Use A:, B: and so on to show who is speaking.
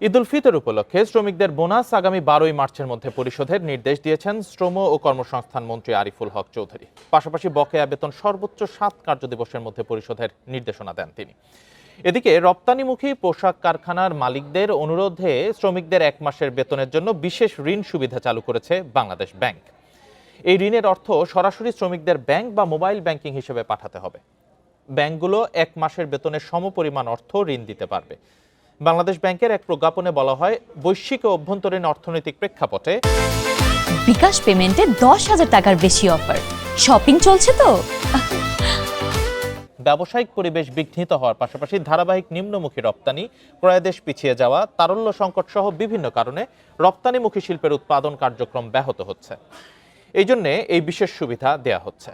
A: ঈদ উল ফিতর উপলক্ষে শ্রমিকদের বোনাস আগামী 12ই মার্চের মধ্যে পরিশোধের নির্দেশ দিয়েছেন শ্রম ও কর্মসংস্থান মন্ত্রী আরিফুল হক চৌধুরী। পাশাপাশি বকেয়া বেতন সর্বোচ্চ 7 কার্যদিবসের মধ্যে পরিশোধের নির্দেশনা দেন তিনি। এদিকে রপ্তানিমুখী পোশাক কারখানার মালিকদের অনুরোধে শ্রমিকদের 1 মাসের বেতনের জন্য বিশেষ ঋণ সুবিধা চালু করেছে বাংলাদেশ ব্যাংক। এই ঋণের অর্থ সরাসরি শ্রমিকদের ব্যাংক বা মোবাইল ব্যাংকিং হিসেবে পাঠাতে হবে। ব্যাংকগুলো 1 মাসের বেতনের সমপরিমাণ অর্থ ঋণ দিতে পারবে। বাংলাদেশ ব্যাংকের এক প্রজ্ঞাপনে বলা হয়, বৈশ্বিক ও অভ্যন্তরীণ অর্থনৈতিক প্রেক্ষাপটে
B: বিকাশ পেমেন্টে 10,000 টাকার বেশি অফার। শপিং চলছে তো।
A: ব্যবসায়িক পরিবেশ বিঘ্নিত হওয়ার পাশাপাশি ধারাবাহিক নিম্নমুখী রপ্তানি, ক্রয়াদেশ পিছিয়ে যাওয়া, তারল্য সংকট সহ বিভিন্ন কারণে রপ্তানিমুখী শিল্পের উৎপাদন কার্যক্রম ব্যাহত হচ্ছে। এই জন্য এই বিশেষ সুবিধা দেয়া হচ্ছে।